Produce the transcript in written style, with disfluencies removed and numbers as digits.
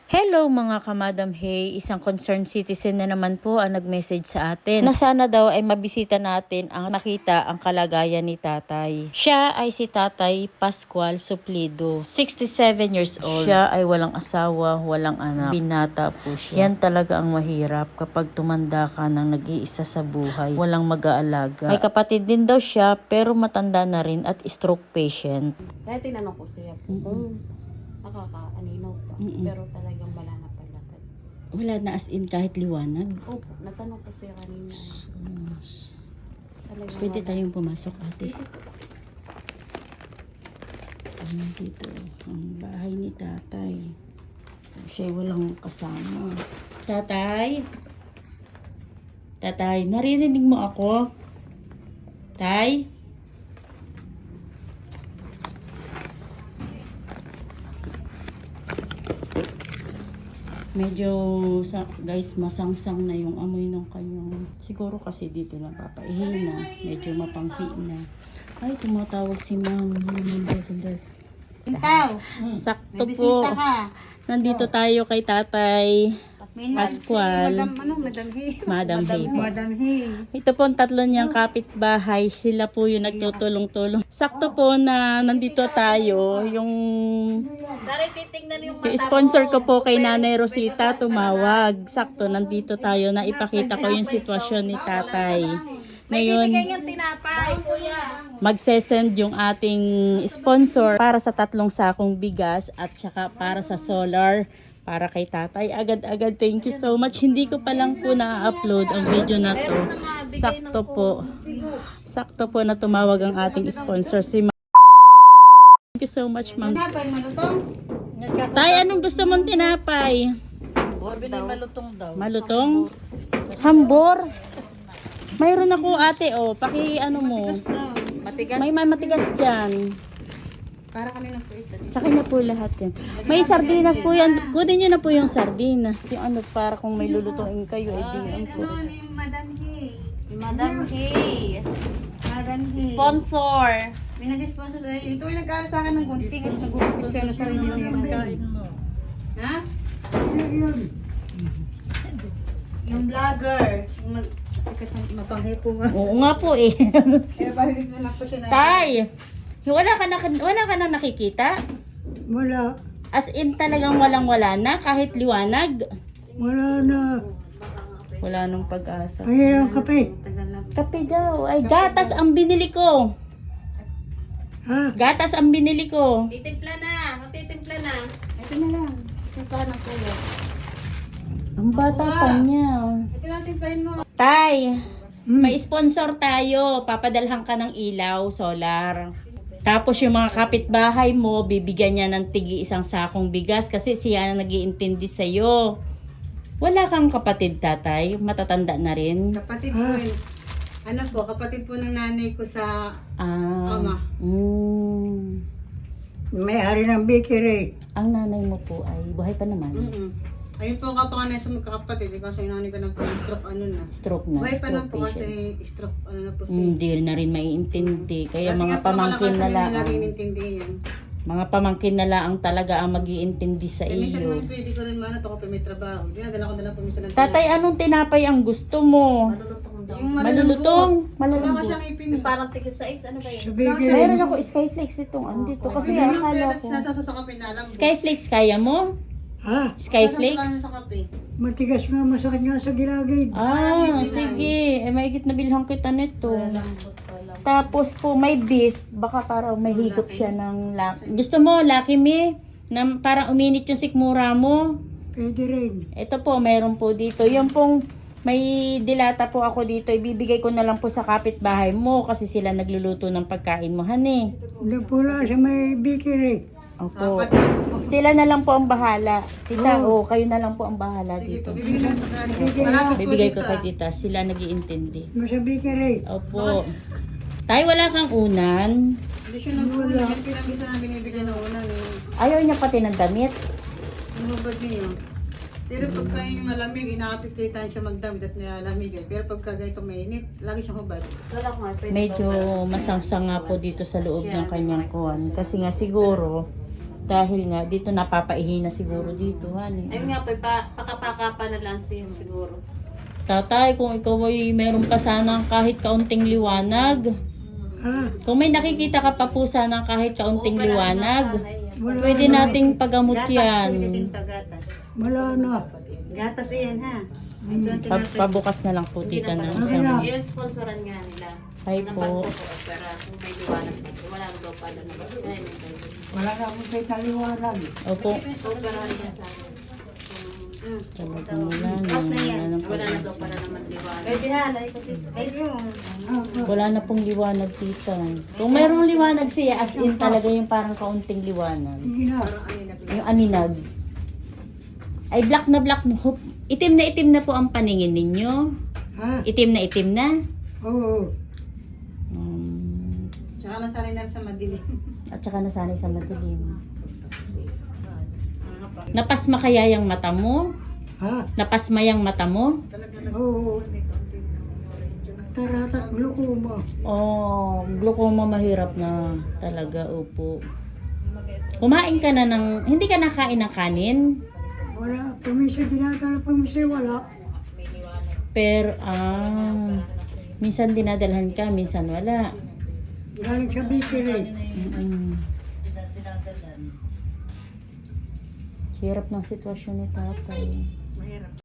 Hello mga kamadam hey, isang concerned citizen na naman po ang nag-message sa atin na sana daw ay mabisita natin ang nakita ang kalagayan ni tatay. Siya ay si Tatay Pascual Suplido, 67 years old. Siya ay walang asawa, walang anak. Binata po siya. Yan talaga ang mahirap kapag tumanda ka nang nag-iisa sa buhay, walang mag-aalaga. May kapatid din daw siya pero matanda na rin at stroke patient. Kaya tinanong ko siya kung nakaka-aninaw pa. Pero talagang wala na pala. Wala na as in kahit liwanag. Opo, natanong ko siya kanina. Talagang Pwede wala. tayong pumasok, ate. Dito ang bahay ni tatay. Siya walang kasama. Tatay? Tatay, naririnig mo ako? Tay? Medyo, guys, masangsang na yung amoy ng kanyang. Siguro kasi dito napapaihi na. Medyo mapanghi na. Ay, tumatawag si ma'am. Intaw, Sakto may po. bisita ka. Nandito tayo kay Tatay May Pascual. Madam He. Madam Hay po. Madam He. Ito po ang tatlo niyang kapitbahay. Sila po yung nagtutulong-tulong. Sakto po na nandito tayo. Yung sponsor ko po kay Nanay Rosita tumawag. Sakto, nandito tayo na ipakita ko yung sitwasyon ni tatay. Ngayon, magsesend yung ating sponsor para sa 3 sakong bigas at saka para sa solar para kay tatay. Agad-agad, thank you so much. Hindi ko pa lang po na-upload ang video na to. Sakto po. Sakto po na tumawag ang ating sponsor si Ma'am. Thank you so much, Ma'am. Tinapay, malutong. Tay, anong gusto mong tinapay? Malutong daw. Malutong? Hambor? Mayroon ako ate, oh. Paki ano mo. Gusto. Matigas. May matigas dyan. Para kami ng puwit. Tsaka na po lahat yan. May sardinas po yan. Kunin nyo na po yung sardinas. Yung ano, para kung may lulutuin kayo, eh di yan po. Ano ni Madam He? Madam Hay. Madam He. Sponsor. May nag-sponsor tayo. Ito ay nag-aaral sa akin ng gunting at nag-uusap siya na sarili niya. Ha? Yung vlogger. Yung sikat na mapanghay po nga. Oo nga po eh. Kaya balik na lang po siya na. Tay! Wala ka na nakikita? Wala. As in talagang walang-wala na kahit liwanag. Wala na. Wala nang pag-asa. Ay, ang kape. Tagal na. Kape daw. Ay, gatas ang binili ko. Ha? Gatas ang binili ko. Titimpla na. Matitimpla na. Ito na lang. Ito na po yan. Ang bata pa niya. Ito natin plain mo. Tay, may sponsor tayo. Papadalhan ka ng ilaw, solar. Tapos yung mga kapitbahay mo, bibigyan niya ng tigi 1 sakong bigas kasi siya na nag-iintindi sa'yo. Wala kang kapatid, tatay? Matatanda na rin? Kapatid po yun. Ano po, kapatid po ng nanay ko sa Ah. ama. May-ari ng bakery. Ang nanay mo po ay buhay pa naman. Ayun po ang kapanganay sa magkakapatid. Kasi yung nanay ko na po stroke ano na. Stroke na, Buhay pa lang stroke po kasi patient. stroke ano na po siya. Hindi na rin maiintindi. Kaya Dati mga nga po pamangkin na malakas lang. nila rin intindi yan. Mga pamangkin na lang ang talaga ang mag-iintindi sa Eh, minsan iyo. naman pwede ko rin manat ako pa may trabaho. Di nga, dala ko na lang po minsan ng Tatay, anong tinapay ang gusto mo? Yung Malulutong. Wala ka Malulutong. siyang ipin. Parang tigis sa X. Ano ba yan? Sa bakery. Mayroon ako Skyflakes itong andito. Kasi akala ko. Nasasa sa kape na alam mo. Skyflakes kaya mo? Ha? Skyflakes? Sa kape. Matigas nga, masakit nga sa gilagid. Ah, sige. Eh, mahigit na bilhan kita nito. Tapos po, may beef. Baka parang may higop siya ng Gusto mo, Lucky Me? Na parang uminit yung sikmura mo? Pwede rin. Ito po, meron po dito. Yung pong may dilata po ako dito. Ibibigay ko na lang po sa kapitbahay mo kasi sila nagluluto ng pagkain mo, honey. Napula sa may bakery. Opo. Kapatid ko po. Sila na lang po ang bahala. Tita, kayo na lang po ang bahala Sige dito. po, bibigyan ko malapit po Bibigay ko dito. kay tita. Sila nag-iintindi. Sa bakery. Opo. Tay, wala kang unan. Hindi siya nagpula. Yan pinag-isa na binibigyan ng una ni Ayaw niya pati ng damit. Lumabad niyo. Pero pagka yung malamig, inaapit-kitaan siya magdamit at nilalamig. Pero pagka ganito mainit, lagi siyang hubad. Wala ko nga. Medyo masangsang nga po dito sa loob ng kanyang kuwan. Kasi nga siguro, Dahil nga, dito napapaihina siguro dito, honey. Ayun nga po, pakapakapa na lang siya siguro. Tatay, kung ikaw ay meron pa sana kahit kaunting liwanag. Ha? Kung may nakikita ka pa po sana kahit kaunting Oo, parang liwanag, nasanay yan. Wala pwede na. nating pagamot Gatas, yan. pilitin to, gatas. Wala na. Gatas iyan, ha? Ito ang tinatay. Pabukas na lang po, Hindi tita, na ng pala. isang... na. Yung sponsoran nga nila. Hi Ng po. pagpo-opera. Kung may liwanag pa. Wala na daw pala na. Ay, may tayo. Wala na akong kay kaliwanag. Opo. Operahan niya sa akin. Talagang wala na. Tapos na yan. Wala na daw pala naman liwanag. Pwede halay ko dito. Ay, yung. Wala na pong liwanag, tita. Kung mayroong liwanag siya, as in talaga yung parang kaunting liwanag. Sige na. Yung aninag. Ay, black na po. Itim na po ang paningin ninyo. Ha? Itim na. Oo. Tsaka nasanay na sa madilim. At saka nasanay sa madilim. Mga pa. Napasma kaya yung mata mo? Ha? Napasma yung mata mo? Oo. Taratak glaucoma. Oh, glaucoma mahirap na talaga, opo. Kumain ka na ng... Hindi ka nakain ng kanin? Wala. Paminsan dinadala, paminsan wala. Pero, minsan dinadalhan ka, minsan wala. Galing sa bakery. Hirap ng sitwasyon ni tatay. Mahirap.